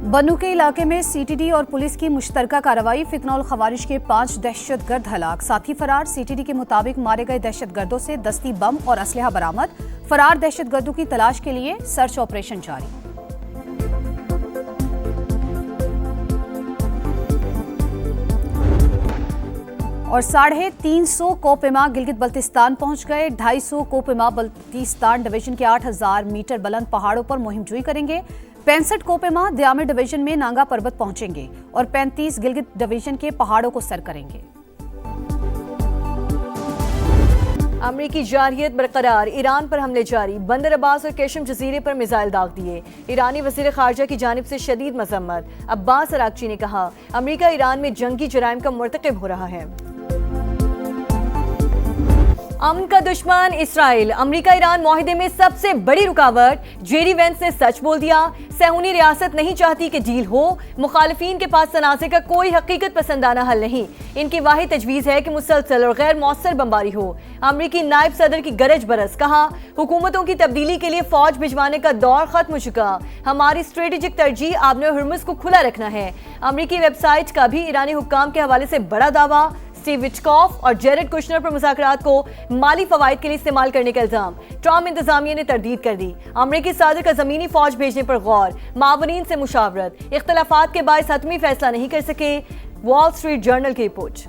बनू के इलाके में सीटीडी और पुलिस की मुश्तरका कार्रवाई। फितनौल खवारिज के 5 दहशतगर्द हलाक, साथी फरार। सीटीडी के मुताबिक मारे गए दहशतगर्दों से दस्ती बम और असलहा बरामद। फरार दहशतगर्दों की तलाश के लिए सर्च ऑपरेशन जारी। और 350 कोपेमा गिलगित बल्तिस्तान पहुंच गए। 250 कोपेमा बल्तिस्तान डिवीजन के 8000 मीटर बुलंद पहाड़ों पर मुहिम जुई करेंगे। 65 कोपेमा दयामिर डिवीजन में नांगा पर्वत पहुंचेंगे और 35 गिलगित डिवीजन के पहाड़ों को सर करेंगे। अमरीकी जारहियत बरकरार, ईरान पर हमले जारी। बंदर अब्बास और केशम जजीरे पर मिसाइल दाग दिए। ईरानी वजीर खारजा की जानिब से शदीद मजम्मत। अब्बास अरागची ने कहा, अमरीका ईरान में जंगी जराइम का मुर्तकिब हो रहा है। अमन का दुश्मन इसराइल, अमरीका ईरान मुआहिदे में सबसे बड़ी रुकावट। जेडी वेंस ने सच बोल दिया। सहूनी रियासत नहीं चाहती कि डील हो। मुखालिफिन के पास तनाज़े का कोई हकीकत पसंदाना हल नहीं। इनकी वाहिद तजवीज़ है कि मुसलसल और गैर मौसर बमबारी हो। अमरीकी नायब सदर की गरज बरस, कहा हुकूमतों की तब्दीली के लिए फौज भिजवाने का दौर खत्म हो चुका। हमारी स्ट्रेटेजिक तरजीह आबने हुर्मुज़ को खुला रखना है। अमरीकी वेबसाइट का भी ईरानी हुक्काम के हवाले से बड़ा दावा। स्टीव विटकॉफ और जेरेड कुशनर पर मुज़ाकरात को माली फवाइद के लिए इस्तेमाल करने का इल्जाम। ट्रम्प इंतजामिया ने तरदीद कर दी। अमरीकी सदर का जमीनी फौज भेजने पर गौर। मावरीन से मुशावरत। इख्तलाफात के बायस हतमी फैसला नहीं कर सके। वॉल स्ट्रीट जर्नल की रिपोर्ट।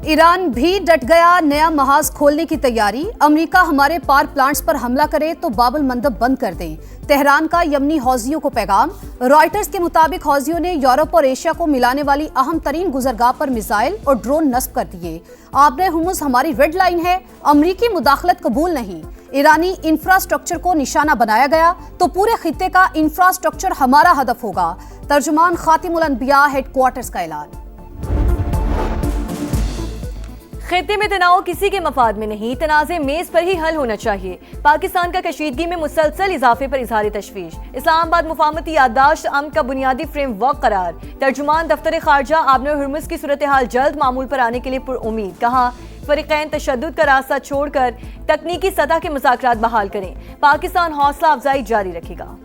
ईरान भी डट गया, नया महाज खोलने की तैयारी। अमेरिका हमारे पावर प्लांट्स पर हमला करे तो बाबल मंदब बंद कर दें। तेहरान का यमनी हौजियों को पैगाम। रॉयटर्स के मुताबिक हौजियों ने यूरोप और एशिया को मिलाने वाली अहम तरीन गुजरगाह पर मिसाइल और ड्रोन नस्ब कर दिए। आबने हुर्मुज़ हमारी रेड लाइन है, अमरीकी मुदाखलत कबूल नहीं। ईरानी इंफ्रास्ट्रक्चर को निशाना बनाया गया तो पूरे खित्ते का इंफ्रास्ट्रक्चर हमारा हदफ होगा। तर्जुमान खातिमुल अनबिया हेडक्वार्टर्स का ऐलान। खित्ते में तनाव किसी के मफाद में नहीं, तनाज़े मेज पर ही हल होना चाहिए। पाकिस्तान का कशीदगी में मुसलसल इजाफे पर इजहार तशवीश। इस्लामाबाद मुफाहमती याददाश्त अमन का बुनियादी फ्रेमवर्क करार। तर्जुमान दफ्तर खारजा आबने हुर्मुज़ की सूरत हाल जल्द मामूल पर आने के लिए पुरउम्मीद, कहा फरीकैन तशद्दुद का रास्ता छोड़कर तकनीकी सतह के मुज़ाकरात बहाल करें। पाकिस्तान हौसला अफजाई जारी रखेगा।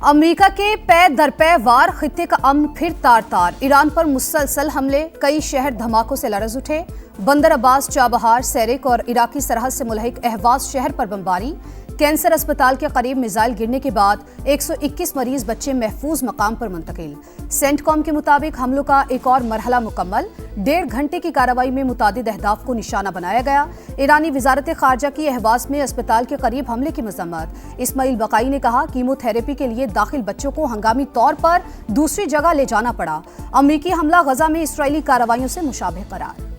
अमेरिका के पै दर पै वार, खित्ते का अमन फिर तार तार। ईरान पर मुसलसल हमले, कई शहर धमाकों से लरज़ उठे। बंदर अब्बास, चाबहार, सैरिक और इराकी सरहद से मुल्हिक अहवाज शहर पर बमबारी। कैंसर अस्पताल के करीब मिसाइल गिरने के बाद 121 मरीज बच्चे महफूज मकाम पर मुंतकिल। सेंटकॉम के मुताबिक हमलों का एक और मरहला मुकम्मल। 1.5 घंटे की कार्रवाई में मुतादिद अहदाफ को निशाना बनाया गया। ईरानी वजारत खारजा की अहवाज में अस्पताल के करीब हमले की मजम्मत। इस्माइल बकाई ने कहा, कीमोथेरेपी के लिए दाखिल बच्चों को हंगामी तौर पर दूसरी जगह ले जाना पड़ा। अमरीकी हमला गजा में इसराइली कार्रवाइयों से मुशाबह करार।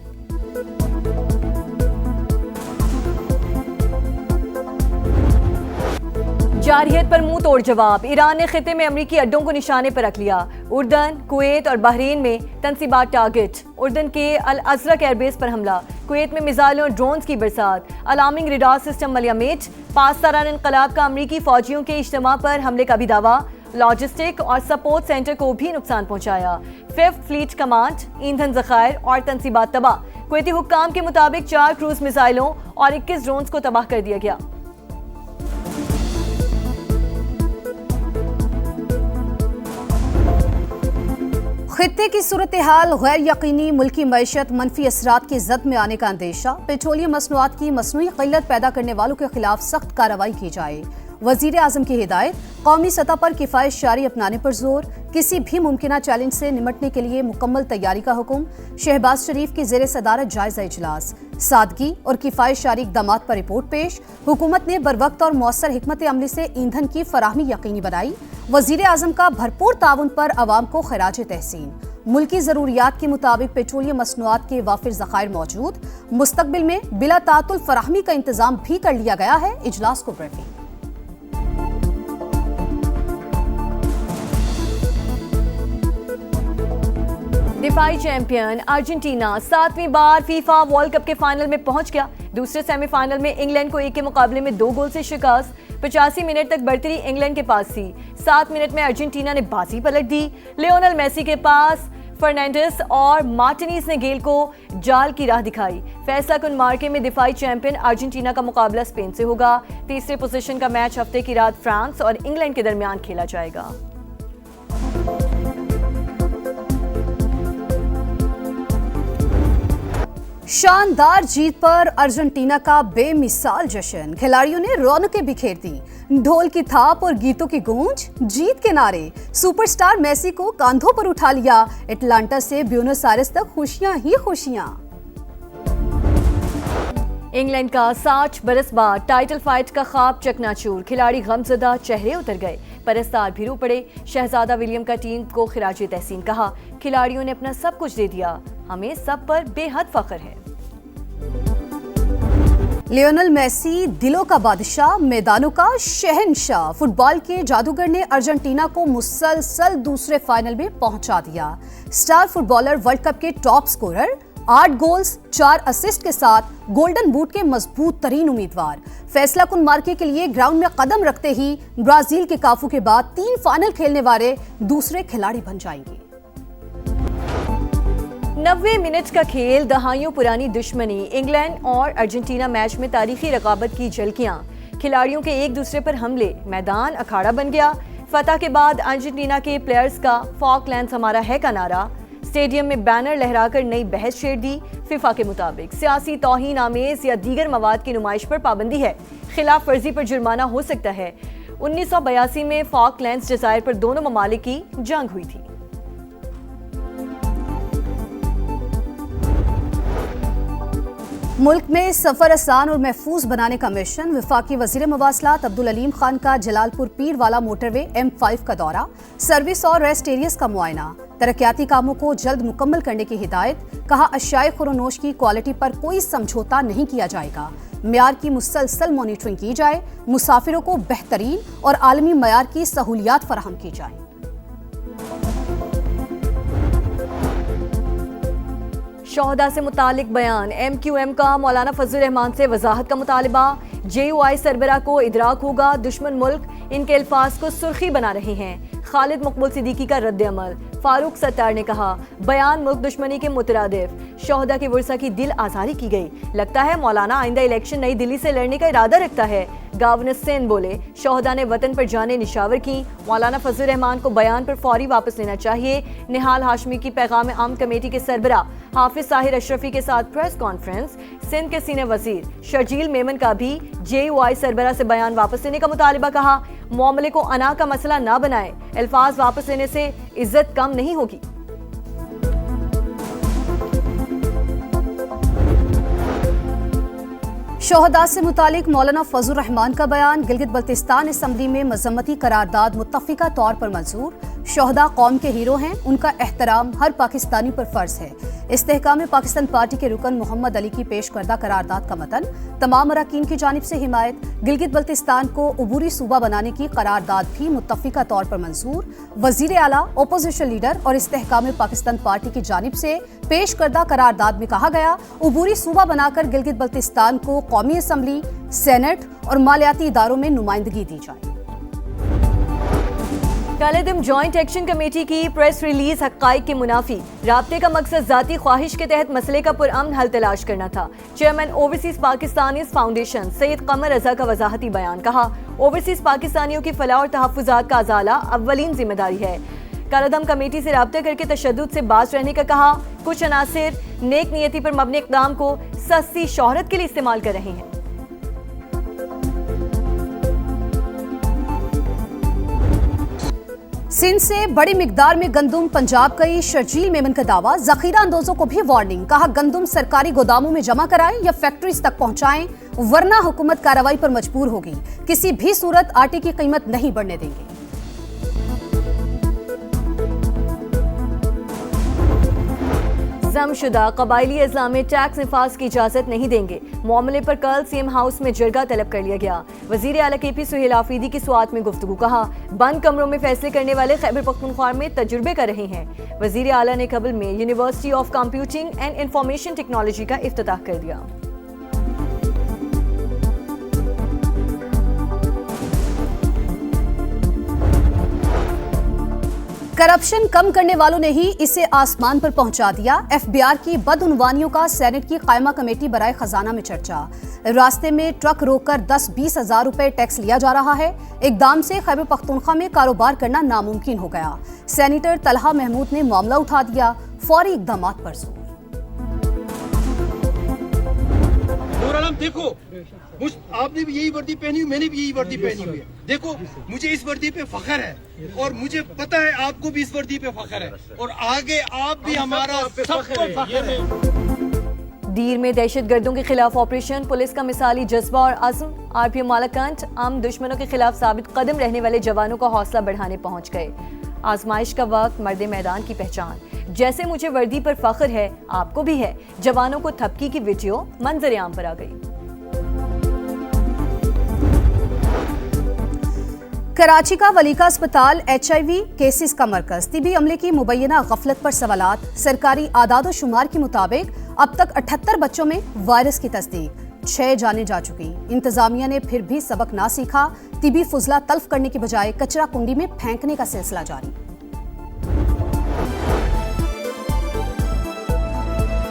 जारहियत पर मुंह तोड़ जवाब। ईरान ने खित्ते में अमरीकी अड्डों को निशाने पर रख लिया। उर्दन, कुवैत और बहरीन में तनसीबात टारगेट। उर्दन के अल अज़रक एयरबेस पर हमला। कुवैत में मिसाइलों और ड्रोन्स की बरसात। Alarming radar system मलियामेट। 5 सालाना इनकलाब का अमरीकी फौजियों के इज्तिमा पर हमले का भी दावा। लॉजिस्टिक और सपोर्ट सेंटर को भी नुकसान पहुंचाया। 5th फ्लीट कमांड, ईंधन जखायर और तनसीबात तबाह। कुवैती हुक्काम के मुताबिक 4 क्रूज मिसाइलों और 21 ड्रोन्स को तबाह कर दिया गया। खित्ते की सूरत हाल गैर यकीनी, मुल्की मईशत मनफी असरात की जद में आने का अंदेशा। पेट्रोलियम मसनूआत की मसनूई किल्लत पैदा करने वालों के खिलाफ सख्त कार्रवाई की जाए। वजीर आजम की हिदायत। कौमी सतह पर किफायत शारी अपनाने पर जोर। किसी भी मुमकिना चैलेंज से निमटने के लिए मुकम्मल तैयारी का हुक्म। शहबाज शरीफ की जेर सदारत जायजा इजलास। सादगी और किफायत शारी इक़दामात पर रिपोर्ट पेश। हुकूमत ने बरवक्त और मौसर हिकमत अमली से ईंधन की फराहमी यकीनी बनाई। वजीर आजम का भरपूर ताउन पर अवाम को खराज तहसीन। मुल्की जरूरियात के मुताबिक पेट्रोलियम मसनूआत के वाफिर ज़खायर मौजूद। मुस्तकबिल में बिला तातुल फराहमी का इंतजाम भी कर लिया गया है। इजलास को ब्रीफिंग। दिफाई चैंपियन अर्जेंटीना 7वीं बार फीफा वर्ल्ड कप के फाइनल में पहुंच गया। दूसरे सेमीफाइनल में इंग्लैंड को 1 के मुकाबले में 2 गोल से शिकस्त। 85 मिनट तक बढ़तरी इंग्लैंड के पास थी। 7 मिनट में अर्जेंटीना ने बाजी पलट दी। लियोनेल मेसी के पास फर्नांडिस और मार्टिनेज ने गेल को जाल की राह दिखाई। फैसला कुन मार्के में दिफाई चैंपियन अर्जेंटीना का मुकाबला स्पेन से होगा। तीसरे पोजीशन का मैच हफ्ते की रात फ्रांस और इंग्लैंड के दरमियान खेला जाएगा। शानदार जीत पर अर्जेंटीना का बेमिसाल जश्न, खिलाड़ियों ने रौनकें बिखेर दी। ढोल की थाप और गीतों की गूंज, जीत के नारे, सुपरस्टार मेसी को कांधों पर उठा लिया। अटलांटा से ब्यूनस आयर्स तक खुशियां ही खुशियां। इंग्लैंड का 60 बरस बाद टाइटल फाइट का ख्वाब चकनाचूर, खिलाड़ी गमजदा चेहरे उतर गए, परस्तार भी रो पड़े। शहजादा विलियम का टीम को खिराजे तहसीन कहा, खिलाड़ियों ने अपना सब कुछ दे दिया, हमें सब पर बेहद फख्र है। लियोनेल मेसी दिलों का बादशाह, मैदानों का शहंशाह, फुटबॉल के जादूगर ने अर्जेंटीना को मुसलसल दूसरे फाइनल में पहुंचा दिया। स्टार फुटबॉलर, वर्ल्ड कप के टॉप स्कोरर, 8 गोल्स 4 असिस्ट के साथ गोल्डन बूट के मजबूत तरीन उम्मीदवार। फैसला कुन मार्के के लिए ग्राउंड में कदम रखते ही ब्राजील के काफू के बाद 3 फाइनल खेलने वाले दूसरे खिलाड़ी बन जाएंगे। 90 मिनट का खेल, दहाइयों पुरानी दुश्मनी, इंग्लैंड और अर्जेंटीना मैच में तारीखी रकाबत की झलकियां, खिलाड़ियों के एक दूसरे पर हमले, मैदान अखाड़ा बन गया। फतह के बाद अर्जेंटीना के प्लेयर्स का फॉकलैंड्स हमारा है का नारा, स्टेडियम में बैनर लहराकर नई बहस छेड़ दी। फिफा के मुताबिक सियासी तौहीन आमेज या दीगर मवाद की नुमाइश पर पाबंदी है, खिलाफ वर्जी पर जुर्माना हो सकता है। 1982 में फॉकलैंड्स जज़ायर पर दोनों ममालिक की जंग हुई थी। मुल्क में सफर आसान और महफूज बनाने का मिशन, वफाकी वजीर मवासलात अब्दुल अलीम खान का जलालपुर पीर वाला मोटरवे M5 का दौरा, सर्विस और रेस्ट एरियस का मुआयना, तरक्याती कामों को जल्द मुकम्मल करने की हिदायत। कहा, अशियाए खुरोनोश की क्वालिटी पर कोई समझौता नहीं किया जाएगा, म्यार की मुसलसल मॉनिटरिंग की जाए, मुसाफिरों को बेहतरीन और आलमी म्यार की सहूलियात फराहम की जाए। शोहदा से मुतालिक बयान, MQM का मौलाना फजल रहमान से वजाहत का मुतालबा। JUI सरबरा को इदराक होगा, दुश्मन मुल्क इनके अल्फाज को सुर्खी बना रहे हैं। खालिद मकबूल सिद्दीकी का रद्द-ए-अमल, फारूक सत्तार ने कहा, बयान मुल्क दुश्मनी के मुतरादिफ। शोहदा की वर्सा की दिल आजारी की गई, लगता है मौलाना आइंदा इलेक्शन नई दिल्ली से लड़ने का इरादा रखता है। गवर्नर सेन बोले, शोहदा ने वतन पर जाने निशावर की, मौलाना फजल रहमान को बयान पर फौरी वापस लेना चाहिए। निहाल हाशमी की पैगाम आम कमेटी के सरबरा हाफिज साहिर अशरफी के साथ प्रेस कॉन्फ्रेंस। सिंध के सीनियर वजीर शर्जील मेमन का भी JUI सरबरा से बयान वापस लेने का मुतालबा। कहा, मामले को अना का मसला ना बनाए, अल्फाज वापस लेने से इज्जत कम नहीं होगी। शोहदा से मुतालिक मौलाना फजल रहमान का बयान, गिलगित बल्तिस्तान असम्बली में मजम्मती करारदाद मुत्तफिका तौर पर मंजूर। शोहदा कौम के हीरो हैं, उनका एहतराम हर पाकिस्तानी पर फर्ज है। इस्तेहकाम पाकिस्तान पार्टी के रुकन मोहम्मद अली की पेश करदा करारदाद का मतन, तमाम अरकान की जानिब से हिमायत। गिलगित बल्तिस्तान को उबूरी सूबा बनाने की करारदाद भी मुत्तफिका तौर पर मंजूर। वजीर आला, ओपोजिशन लीडर और इस्तेहकाम पाकिस्तान पार्टी की जानिब से पेश करदा करारदाद में कहा गया, उबूरी सूबा बनाकर गिलगित बल्तिस्तान को कौमी असम्बली, सेनेट और मालियाती इदारों में नुमाइंदगी दी जाए। कालेदम जॉइंट एक्शन कमेटी की प्रेस रिलीज हक़ाइक़ के मुनाफी, राब्ते का मकसद जाती ख्वाहिश के तहत मसले का पुरअमन हल तलाश करना था। Chairman overseas Pakistanis foundation Syed Qamar Raza का वजाहती बयान। कहा, ओवरसीज पाकिस्तानियों की फलाह और तहफ़्फ़ुज़ात का अज़ाला अव्वलीन जिम्मेदारी है। कालेदम कमेटी से राब्ते करके तशद्दुद से बाज रहने का कहा, कुछ अनासिर नेक नियति पर मबनी इक़दाम को सस्ती शोहरत के लिए इस्तेमाल कर रहे हैं। सिंध से बड़ी मिकदार में गंदुम पंजाब गई, शर्जील मेमन का दावा, जखीरा अंदोजों को भी वार्निंग। कहा, गंदुम सरकारी गोदामों में जमा कराएं या फैक्ट्रीज तक पहुंचाएं, वरना हुकूमत कार्रवाई पर मजबूर होगी। किसी भी सूरत आटे की कीमत नहीं बढ़ने देंगे। जमशुदा कबायली अजला में टैक्स निफाज की इजाजत नहीं देंगे। मामले पर कल CM हाउस में जरगा तलब कर लिया गया। वजीर आला KP सुहेल आफरीदी की सुआत में गुफ्तगू। कहा, बंद कमरों में फैसले करने वाले खैबर पख्तूनख्वा में तजुर्बे कर रहे हैं। वजीर आला ने कबल में university of computing and information technology का इफ्तिताह कर दिया। करप्शन कम करने वालों ने ही इसे आसमान पर पहुंचा दिया। एफबीआर की बदउनवानियों का सेनेट की कायमा कमेटी बराए खजाना में चर्चा। रास्ते में ट्रक रोककर 10-20 हजार रुपए टैक्स लिया जा रहा है। इकदाम से खैबर पख्तूनख्वा में कारोबार करना नामुमकिन हो गया। सेनेटर तलहा महमूद ने मामला उठा दिया। फौरी इकदाम पर जोर। देखो, आपने भी यही वर्दी पहनी हुई, मैंने भी यही वर्दी पहनी हुई है। देखो, मुझे इस वर्दी पे फख्र है और मुझे पता है आपको भी इस वर्दी पे फख्र है और आगे आप भी हमारा सबको फख्र है। दीर में दहशतगर्दों के खिलाफ ऑपरेशन, पुलिस का मिसाली जज्बा और अज़्म। आरपीएफ मालाकंड आम दुश्मनों के खिलाफ साबित कदम रहने वाले जवानों का हौसला बढ़ाने पहुंच गए। आजमाइश का वक्त, मर्द मैदान की पहचान। जैसे मुझे वर्दी पर फख्र है, आपको भी है। जवानों को थपकी की वीडियो मंजर आम पर आ गई। कराची का वलीका अस्पताल HIV केसेस का मरकज। तिबी अमले की मुबैना गफलत पर सवालात। सरकारी आदाद शुमार के मुताबिक अब तक 78 बच्चों में वायरस की तस्दीक, 6 जानें जा चुकी। इंतजामिया ने फिर भी सबक ना सीखा। तिबी फुजला तल्फ करने की बजाय कचरा कुंडी में फेंकने का सिलसिला जारी।